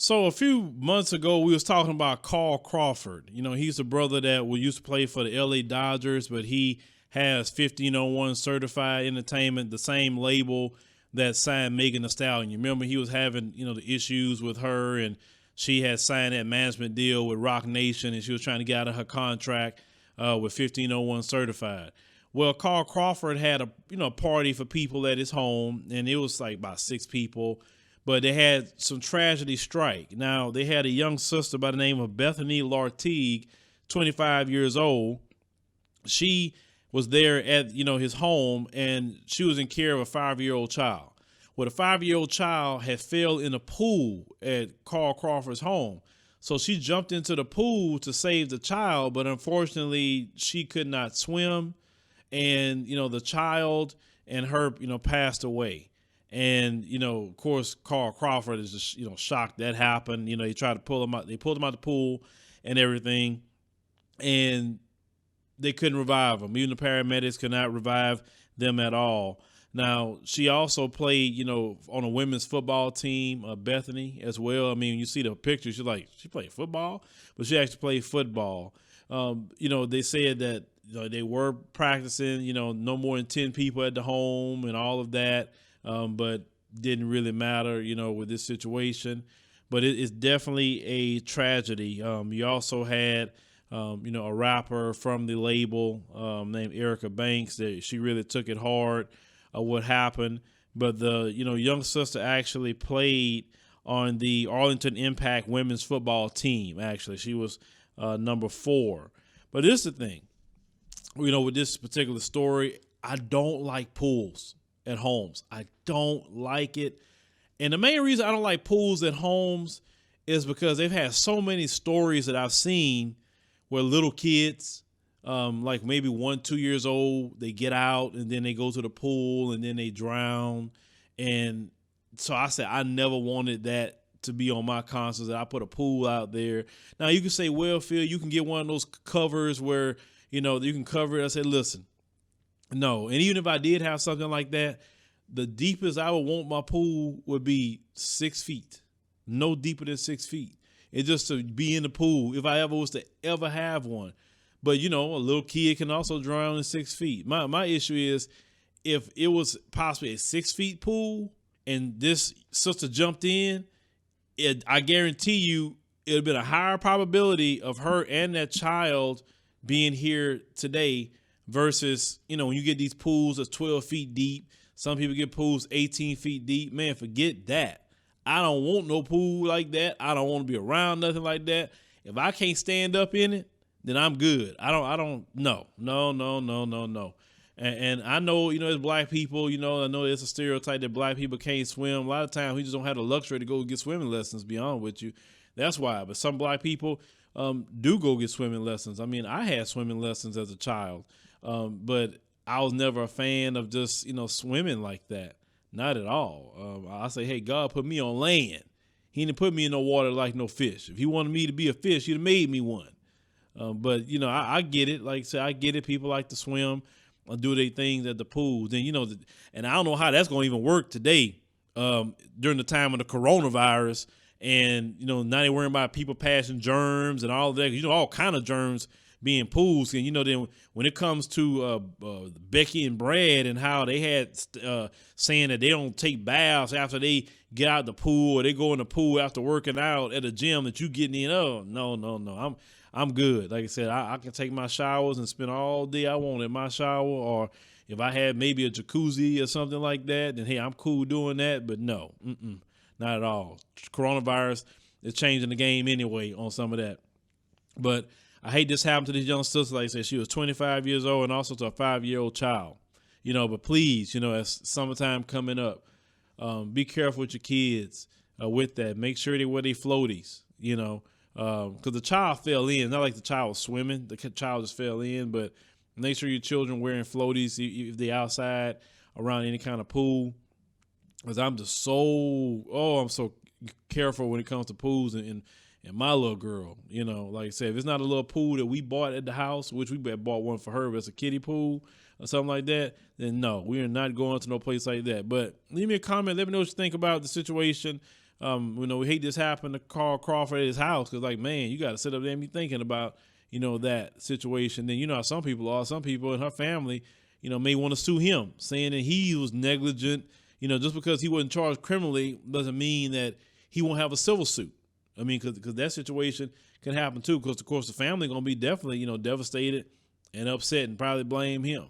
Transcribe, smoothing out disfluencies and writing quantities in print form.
So a few months ago, we was talking about Carl Crawford. He's a brother that used to play for the LA Dodgers, but he has 1501 Certified Entertainment, the same label that signed Megan Thee Stallion. You remember he was having, the issues with her, and she had signed that management deal with Rock Nation, and she was trying to get out of her contract with 1501 Certified. Well, Carl Crawford had a party for people at his home, and it was like about 6 people. But they had some tragedy strike. Now, they had a young sister by the name of Bethany Lartigue, 25 years old. She was there at, his home, and she was in care of a 5-year-old child. Well, the 5-year-old child had fell in a pool at Carl Crawford's home. So she jumped into the pool to save the child, but unfortunately, she could not swim. And, the child and her, passed away. And, of course, Carl Crawford is just, shocked that happened. He tried to pull him out. They pulled him out the pool and everything. And they couldn't revive him. Even the paramedics could not revive them at all. Now, she also played, on a women's football team, Bethany, as well. I mean, you see the picture, she's like, she played football? But she actually played football. They said that they were practicing, no more than 10 people at the home and all of that. But didn't really matter, with this situation. But it's definitely a tragedy. You also had, a rapper from the label named Erica Banks that she really took it hard what happened. But the, young sister actually played on the Arlington Impact women's football team. Actually, she was number 4. But this is the thing, with this particular story, I don't like pools at homes. I don't like it. And the main reason I don't like pools at homes is because they've had so many stories that I've seen where little kids, like maybe 1, 2 years old, they get out and then they go to the pool and then they drown. And so I said, I never wanted that to be on my concerts, that I put a pool out there. Now you can say, well, Phil, you can get one of those covers where, you can cover it. I said, listen, no. And even if I did have something like that, the deepest I would want my pool would be 6 feet. No deeper than 6 feet. It's just to be in the pool if I ever was to ever have one. But, a little kid can also drown in 6 feet. My issue is if it was possibly a 6 feet pool and this sister jumped in, I guarantee you it would have been a higher probability of her and that child being here today versus, when you get these pools that's 12 feet deep, some people get pools 18 feet deep. Man, forget that. I don't want no pool like that. I don't want to be around nothing like that. If I can't stand up in it, then I'm good. No. And I know, as black people, I know it's a stereotype that black people can't swim. A lot of times we just don't have the luxury to go get swimming lessons, to be honest with you. That's why. But some black people do go get swimming lessons. I mean, I had swimming lessons as a child. But I was never a fan of just, swimming like that. Not at all. I say, hey, God put me on land. He didn't put me in no water like no fish. If he wanted me to be a fish, he'd have made me one. But, I get it. Like I said, I get it. People like to swim or do their things at the pools. And, and I don't know how that's going to even work today during the time of the coronavirus. And, now they're worrying about people passing germs and all that. All kind of germs being pools. And, then when it comes to Becky and Brad and how they had saying that they don't take baths after they get out the pool or they go in the pool after working out at a gym that you getting in. Oh, no. I'm good. Like I said, I can take my showers and spend all day I want in my shower. Or if I had maybe a jacuzzi or something like that, then, hey, I'm cool doing that. But no, not at all. Coronavirus is changing the game anyway on some of that. But I hate this happened to this young sister. Like I said, she was 25 years old and also to a 5-year-old child. But please, as summertime coming up, be careful with your kids with that. Make sure they wear their floaties, because the child fell in. Not like the child was swimming. The child just fell in. But make sure your children wearing floaties if they're outside around any kind of pool. Because I'm so careful when it comes to pools and my little girl, like I said, if it's not a little pool that we bought at the house, which we bought one for her, if it's a kiddie pool or something like that, then no, we are not going to no place like that. But leave me a comment. Let me know what you think about the situation We hate this happened to Carl Crawford at his house because, like, man, you got to sit up there and be thinking about, that situation. Then, how some people are. Some people in her family, may want to sue him, saying that he was negligent. Just because he wasn't charged criminally doesn't mean that he won't have a civil suit. I mean, because that situation can happen too. Because, of course, the family going to be definitely, devastated and upset and probably blame him.